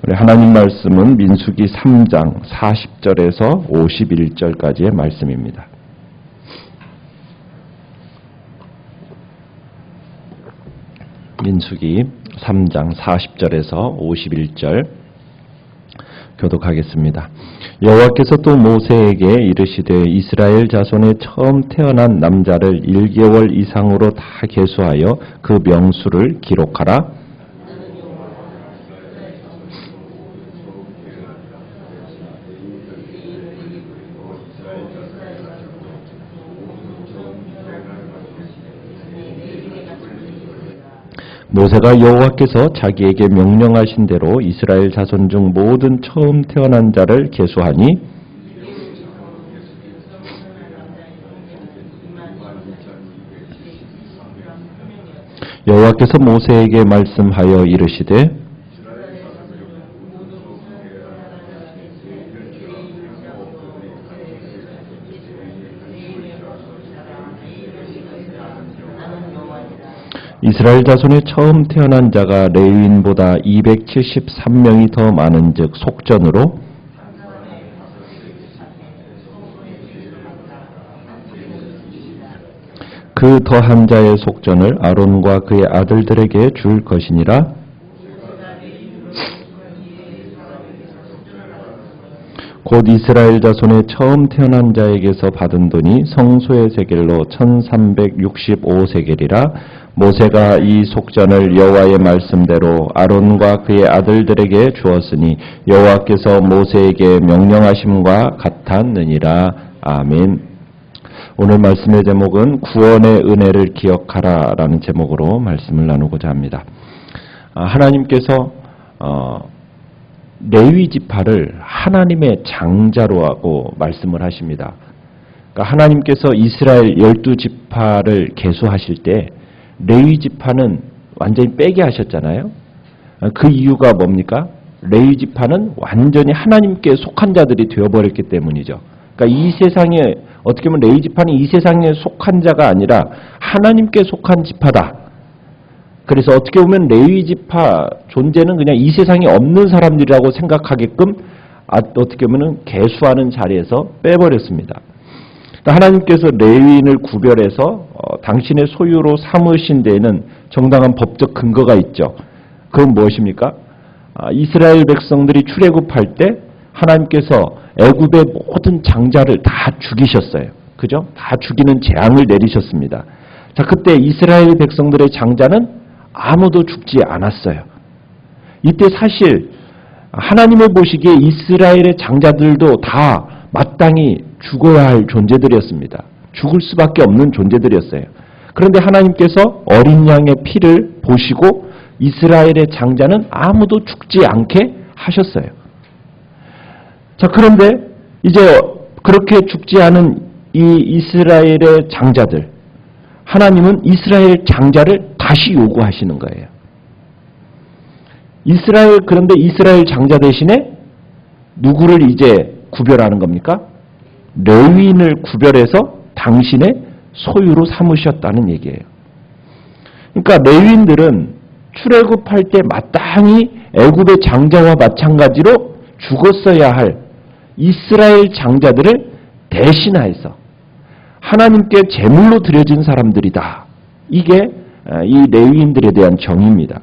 우리 하나님 말씀은 민수기 3장 40절에서 51절까지의 말씀입니다. 민수기 3장 40절에서 51절 교독하겠습니다. 여호와께서 또 모세에게 이르시되 이스라엘 자손의 처음 태어난 남자를 1개월 이상으로 다 계수하여 그 명수를 기록하라. 모세가 여호와께서 자기에게 명령하신 대로 이스라엘 자손 중 모든 처음 태어난 자를 계수하니 여호와께서 모세에게 말씀하여 이르시되 이스라엘 자손의 처음 태어난 자가 레위인보다 273명이 더 많은즉 속전으로 그 더한 자의 속전을 아론과 그의 아들들에게 줄 것이니라. 곧 이스라엘 자손의 처음 태어난 자에게서 받은 돈이 성소의 세겔로 1365세겔이라. 모세가 이 속전을 여호와의 말씀대로 아론과 그의 아들들에게 주었으니 여호와께서 모세에게 명령하심과 같았느니라. 아멘. 오늘 말씀의 제목은 구원의 은혜를 기억하라 라는 제목으로 말씀을 나누고자 합니다. 하나님께서 레위 지파를 하나님의 장자로 하고 말씀을 하십니다. 그러니까 하나님께서 이스라엘 12지파를 계수하실 때 레위 지파는 완전히 빼게 하셨잖아요. 그 이유가 뭡니까? 레위 지파는 완전히 하나님께 속한 자들이 되어버렸기 때문이죠. 그러니까 이 세상에 어떻게 보면 레위 지파는 이 세상에 속한 자가 아니라 하나님께 속한 지파다. 그래서 어떻게 보면 레위 지파 존재는 그냥 이 세상에 없는 사람들이라고 생각하게끔 어떻게 보면 계수하는 자리에서 빼버렸습니다. 하나님께서 레위인을 구별해서 당신의 소유로 삼으신 데에는 정당한 법적 근거가 있죠. 그건 무엇입니까? 이스라엘 백성들이 출애굽할 때 하나님께서 애굽의 모든 장자를 다 죽이셨어요. 그죠? 다 죽이는 재앙을 내리셨습니다. 자, 그때 이스라엘 백성들의 장자는 아무도 죽지 않았어요. 이때 사실 하나님의 보시기에 이스라엘의 장자들도 다 마땅히 죽어야 할 존재들이었습니다. 죽을 수밖에 없는 존재들이었어요. 그런데 하나님께서 어린 양의 피를 보시고 이스라엘의 장자는 아무도 죽지 않게 하셨어요. 자, 그런데 이제 그렇게 죽지 않은 이 이스라엘의 장자들, 하나님은 이스라엘 장자를 다시 요구하시는 거예요. 그런데 이스라엘 장자 대신에 누구를 이제 구별하는 겁니까? 레위인을 구별해서 당신의 소유로 삼으셨다는 얘기예요. 그러니까 레위인들은 출애굽할 때 마땅히 애굽의 장자와 마찬가지로 죽었어야 할 이스라엘 장자들을 대신하여서 하나님께 제물로 드려진 사람들이다. 이게 이 레위인들에 대한 정의입니다.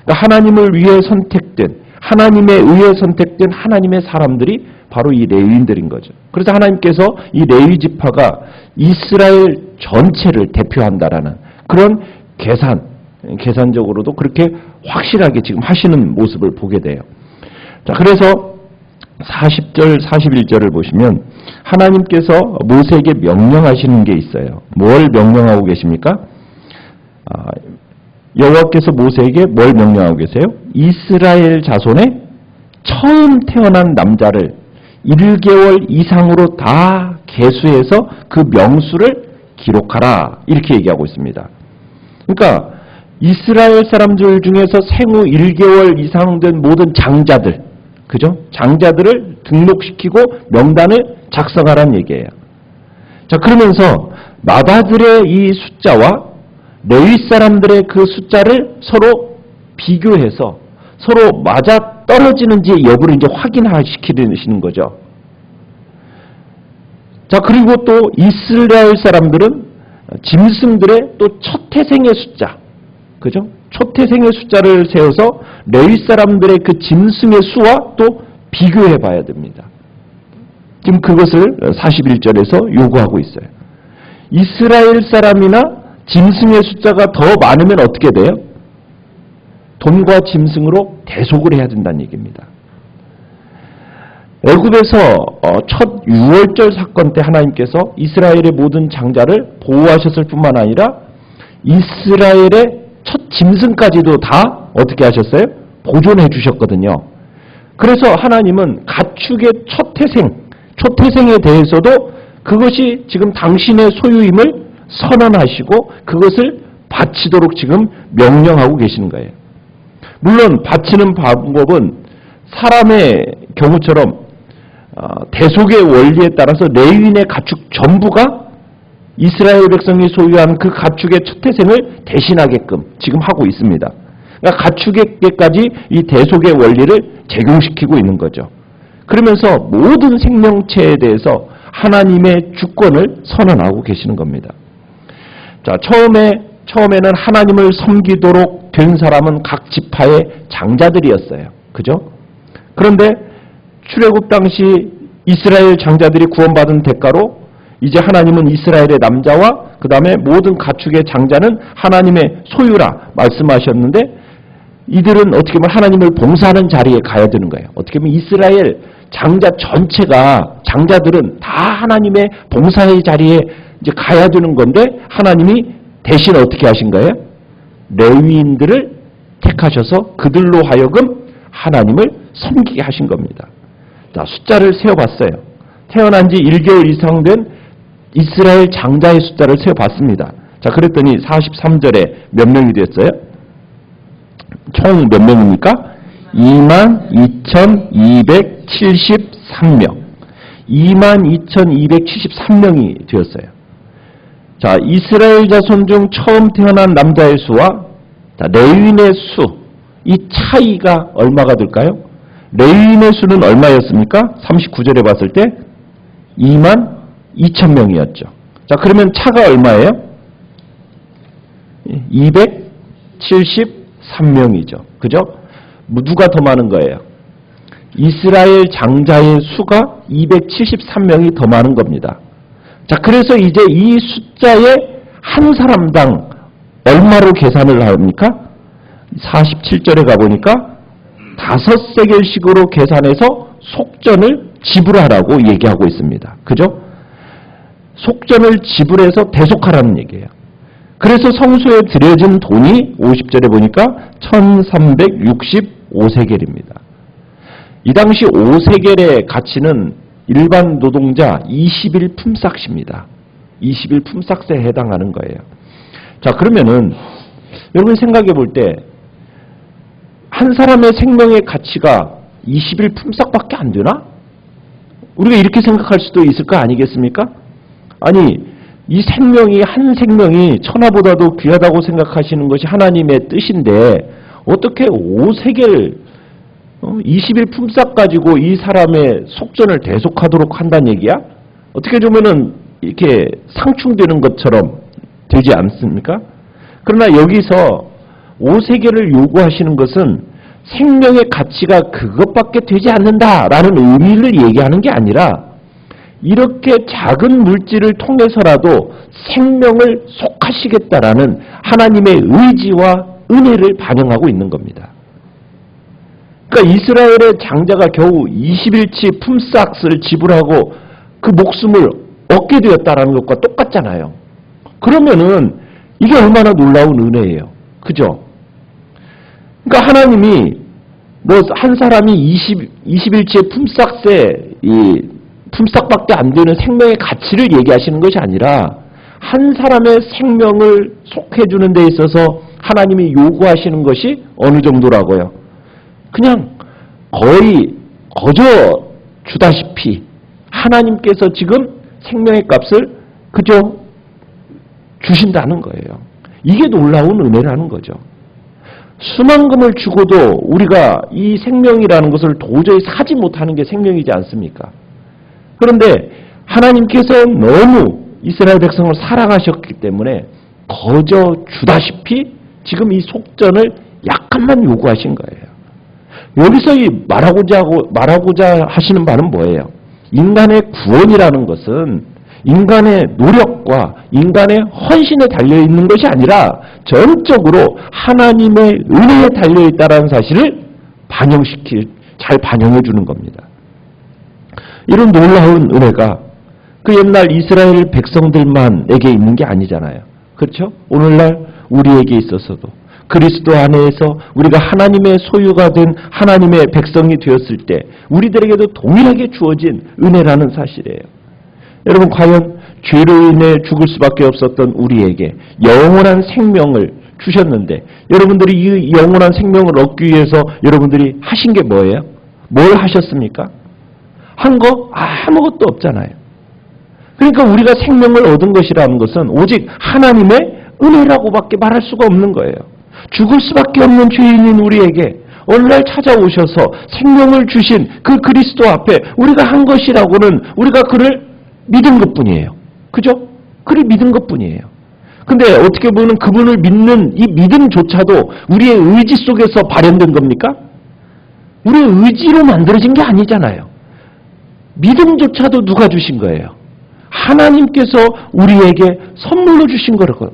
그러니까 하나님을 위해 선택된, 하나님에 의해 선택된 하나님의 사람들이 바로 이 레위인들인 거죠. 그래서 하나님께서 이 레위 지파가 이스라엘 전체를 대표한다라는 그런 계산적으로도 그렇게 확실하게 지금 하시는 모습을 보게 돼요. 자, 그래서 40절, 41절을 보시면 하나님께서 모세에게 명령하시는 게 있어요. 뭘 명령하고 계십니까? 여호와께서 모세에게 뭘 명령하고 계세요? 이스라엘 자손의 처음 태어난 남자를 1개월 이상으로 다 계수해서 그 명수를 기록하라. 이렇게 얘기하고 있습니다. 그러니까 이스라엘 사람들 중에서 생후 1개월 이상 된 모든 장자들, 그죠? 장자들을 등록시키고 명단을 작성하라는 얘기예요. 자, 그러면서 마다들의 이 숫자와 레위 사람들의 그 숫자를 서로 비교해서 서로 맞아 떨어지는지 여부를 이제 확인시키시는 거죠. 자, 그리고 또 이스라엘 사람들은 짐승들의 또 첫 태생의 숫자, 그죠? 첫 태생의 숫자를 세워서 레위 사람들의 그 짐승의 수와 또 비교해 봐야 됩니다. 지금 그것을 41절에서 요구하고 있어요. 이스라엘 사람이나 짐승의 숫자가 더 많으면 어떻게 돼요? 돈과 짐승으로 대속을 해야 된다는 얘기입니다. 애굽에서 첫 유월절 사건 때 하나님께서 이스라엘의 모든 장자를 보호하셨을 뿐만 아니라 이스라엘의 첫 짐승까지도 다 어떻게 하셨어요? 보존해 주셨거든요. 그래서 하나님은 가축의 첫 태생에 대해서도 그것이 지금 당신의 소유임을 선언하시고 그것을 바치도록 지금 명령하고 계시는 거예요. 물론 바치는 방법은 사람의 경우처럼 대속의 원리에 따라서 레위인의 가축 전부가 이스라엘 백성이 소유한 그 가축의 첫 태생을 대신하게끔 지금 하고 있습니다. 그러니까 가축에게까지 이 대속의 원리를 적용시키고 있는 거죠. 그러면서 모든 생명체에 대해서 하나님의 주권을 선언하고 계시는 겁니다. 자, 처음에는 하나님을 섬기도록 된 사람은 각 지파의 장자들이었어요. 그죠? 그런데 출애굽 당시 이스라엘 장자들이 구원받은 대가로 이제 하나님은 이스라엘의 남자와 그 다음에 모든 가축의 장자는 하나님의 소유라 말씀하셨는데 이들은 어떻게 보면 하나님을 봉사하는 자리에 가야 되는 거예요. 어떻게 보면 이스라엘 장자 전체가 장자들은 다 하나님의 봉사의 자리에 이제 가야 되는 건데 하나님이 대신 어떻게 하신 거예요? 레위인들을 택하셔서 그들로 하여금 하나님을 섬기게 하신 겁니다. 자, 숫자를 세어봤어요. 태어난 지 1개월 이상 된 이스라엘 장자의 숫자를 세어봤습니다. 자, 그랬더니 43절에 몇 명이 됐어요? 총 몇 명입니까? 22,273명. 22,273명이 되었어요. 자, 이스라엘 자손 중 처음 태어난 남자의 수와 레위인의 수, 이 차이가 얼마가 될까요? 레위인의 수는 얼마였습니까? 39절에 봤을 때 22,000명이었죠. 자, 그러면 차가 얼마예요? 273명이죠. 그죠? 누가 더 많은 거예요? 이스라엘 장자의 수가 273명이 더 많은 겁니다. 자, 그래서 이제 이 숫자의 한 사람당 얼마로 계산을 합니까? 47절에 가보니까 5세겔씩으로 계산해서 속전을 지불하라고 얘기하고 있습니다. 그죠? 속전을 지불해서 대속하라는 얘기예요. 그래서 성소에 들여진 돈이 50절에 보니까 1365세겔입니다. 이 당시 5세겔의 가치는 일반 노동자 20일 품삯입니다. 20일 품삯에 해당하는 거예요. 자, 그러면은 여러분 생각해 볼 때 한 사람의 생명의 가치가 20일 품삯밖에 안 되나? 우리가 이렇게 생각할 수도 있을 거 아니겠습니까? 아니, 이 생명이 한 생명이 천하보다도 귀하다고 생각하시는 것이 하나님의 뜻인데 어떻게 5세겔 20일 품삯 가지고 이 사람의 속전을 대속하도록 한다는 얘기야? 어떻게 보면은 이렇게 상충되는 것처럼 되지 않습니까? 그러나 여기서 5세겔을 요구하시는 것은 생명의 가치가 그것밖에 되지 않는다라는 의미를 얘기하는 게 아니라 이렇게 작은 물질을 통해서라도 생명을 속하시겠다라는 하나님의 의지와 은혜를 반영하고 있는 겁니다. 그러니까 이스라엘의 장자가 겨우 20일치 품삯을 지불하고 그 목숨을 얻게 되었다라는 것과 똑같잖아요. 그러면은 이게 얼마나 놀라운 은혜예요. 그죠? 그러니까 하나님이 뭐 한 사람이 20일치의 품삯에 이 품삯밖에 안 되는 생명의 가치를 얘기하시는 것이 아니라 한 사람의 생명을 속해주는 데 있어서 하나님이 요구하시는 것이 어느 정도라고요? 그냥 거의 거저 주다시피 하나님께서 지금 생명의 값을 그저 주신다는 거예요. 이게 놀라운 은혜라는 거죠. 수만금을 주고도 우리가 이 생명이라는 것을 도저히 사지 못하는 게 생명이지 않습니까? 그런데 하나님께서 너무 이스라엘 백성을 사랑하셨기 때문에 거저 주다시피 지금 이 속전을 약간만 요구하신 거예요. 여기서 이 말하고자 하시는 바는 뭐예요? 인간의 구원이라는 것은 인간의 노력과 인간의 헌신에 달려있는 것이 아니라 전적으로 하나님의 은혜에 달려있다는 사실을 잘 반영해 주는 겁니다. 이런 놀라운 은혜가 그 옛날 이스라엘 백성들만에게 있는 게 아니잖아요. 그렇죠? 오늘날 우리에게 있어서도 그리스도 안에서 우리가 하나님의 소유가 된 하나님의 백성이 되었을 때 우리들에게도 동일하게 주어진 은혜라는 사실이에요. 여러분, 과연 죄로 인해 죽을 수밖에 없었던 우리에게 영원한 생명을 주셨는데 여러분들이 이 영원한 생명을 얻기 위해서 여러분들이 하신 게 뭐예요? 뭘 하셨습니까? 한 거 아무것도 없잖아요. 그러니까 우리가 생명을 얻은 것이라는 것은 오직 하나님의 은혜라고밖에 말할 수가 없는 거예요. 죽을 수밖에 없는 죄인인 우리에게 어느 날 찾아오셔서 생명을 주신 그 그리스도 앞에 우리가 한 것이라고는 우리가 그를 믿은 것뿐이에요. 그죠? 그를 믿은 것뿐이에요. 근데 어떻게 보면 그분을 믿는 이 믿음조차도 우리의 의지 속에서 발현된 겁니까? 우리의 의지로 만들어진 게 아니잖아요. 믿음조차도 누가 주신 거예요? 하나님께서 우리에게 선물로 주신 거라고요.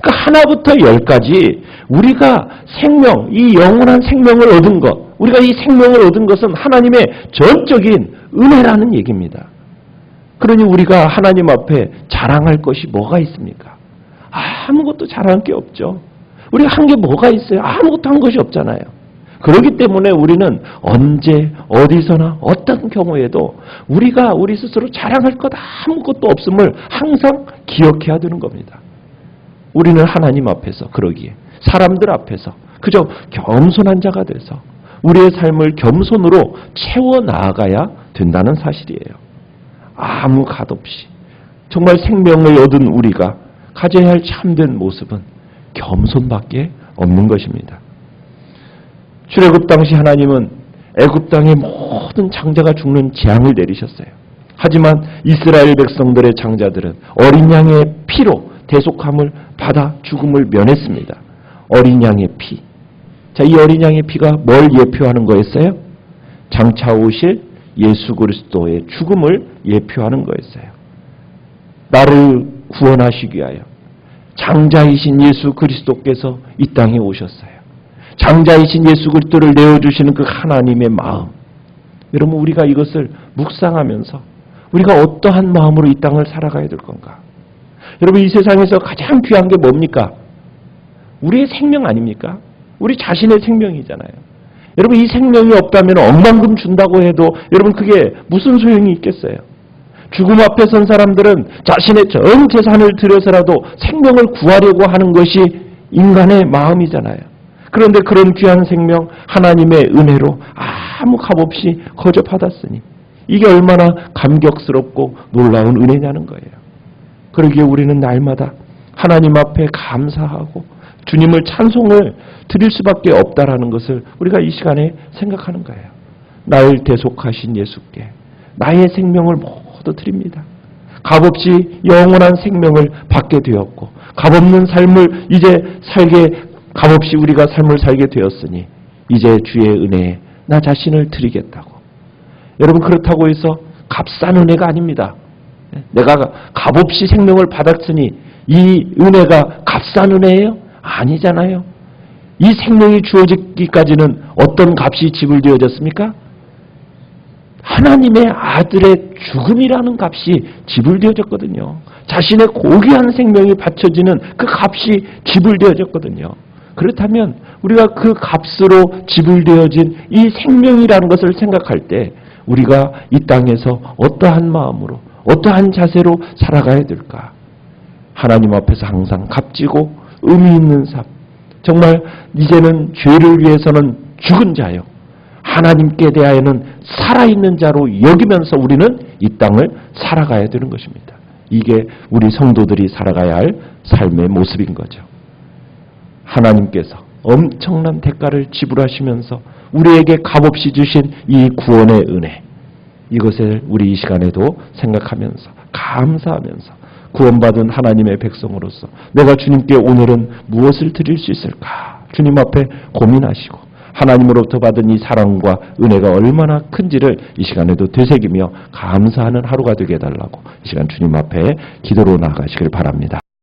그러니까 하나부터 열까지 우리가 생명, 이 영원한 생명을 얻은 것, 우리가 이 생명을 얻은 것은 하나님의 전적인 은혜라는 얘기입니다. 그러니 우리가 하나님 앞에 자랑할 것이 뭐가 있습니까? 아무것도 자랑할 게 없죠. 우리가 한 게 뭐가 있어요? 아무것도 한 것이 없잖아요. 그렇기 때문에 우리는 언제 어디서나 어떤 경우에도 우리가 우리 스스로 자랑할 것 아무것도 없음을 항상 기억해야 되는 겁니다. 우리는 하나님 앞에서 그러기에 사람들 앞에서 그저 겸손한 자가 돼서 우리의 삶을 겸손으로 채워 나아가야 된다는 사실이에요. 아무 갓없이 정말 생명을 얻은 우리가 가져야 할 참된 모습은 겸손밖에 없는 것입니다. 출애굽 당시 하나님은 애굽 땅의 모든 장자가 죽는 재앙을 내리셨어요. 하지만 이스라엘 백성들의 장자들은 어린 양의 피로 대속함을 받아 죽음을 면했습니다. 어린 양의 피. 자, 이 어린 양의 피가 뭘 예표하는 거였어요? 장차 오실 예수 그리스도의 죽음을 예표하는 거였어요. 나를 구원하시기 위하여 장자이신 예수 그리스도께서 이 땅에 오셨어요. 장자이신 예수 그리스도를 내어주시는 그 하나님의 마음. 여러분, 우리가 이것을 묵상하면서 우리가 어떠한 마음으로 이 땅을 살아가야 될 건가? 여러분, 이 세상에서 가장 귀한 게 뭡니까? 우리의 생명 아닙니까? 우리 자신의 생명이잖아요. 여러분, 이 생명이 없다면 억만금 준다고 해도 여러분 그게 무슨 소용이 있겠어요? 죽음 앞에 선 사람들은 자신의 전 재산을 들여서라도 생명을 구하려고 하는 것이 인간의 마음이잖아요. 그런데 그런 귀한 생명 하나님의 은혜로 아무 값없이 거저 받았으니 이게 얼마나 감격스럽고 놀라운 은혜냐는 거예요. 그러기에 우리는 날마다 하나님 앞에 감사하고 주님을 찬송을 드릴 수밖에 없다라는 것을 우리가 이 시간에 생각하는 거예요. 나를 대속하신 예수께 나의 생명을 모두 드립니다. 값없이 영원한 생명을 받게 되었고 값없는 삶을 이제 값없이 우리가 삶을 살게 되었으니 이제 주의 은혜에 나 자신을 드리겠다고. 여러분, 그렇다고 해서 값싼 은혜가 아닙니다. 내가 값없이 생명을 받았으니 이 은혜가 값싼 은혜예요? 아니잖아요. 이 생명이 주어지기까지는 어떤 값이 지불되어졌습니까? 하나님의 아들의 죽음이라는 값이 지불되어졌거든요. 자신의 고귀한 생명이 바쳐지는 그 값이 지불되어졌거든요. 그렇다면 우리가 그 값으로 지불되어진 이 생명이라는 것을 생각할 때 우리가 이 땅에서 어떠한 마음으로 어떠한 자세로 살아가야 될까? 하나님 앞에서 항상 값지고 의미 있는 삶. 정말 이제는 죄를 위해서는 죽은 자요. 하나님께 대하여는 살아있는 자로 여기면서 우리는 이 땅을 살아가야 되는 것입니다. 이게 우리 성도들이 살아가야 할 삶의 모습인 거죠. 하나님께서 엄청난 대가를 지불하시면서 우리에게 값없이 주신 이 구원의 은혜, 이것을 우리 이 시간에도 생각하면서 감사하면서 구원받은 하나님의 백성으로서 내가 주님께 오늘은 무엇을 드릴 수 있을까? 주님 앞에 고민하시고 하나님으로부터 받은 이 사랑과 은혜가 얼마나 큰지를 이 시간에도 되새기며 감사하는 하루가 되게 해달라고 이 시간 주님 앞에 기도로 나아가시길 바랍니다.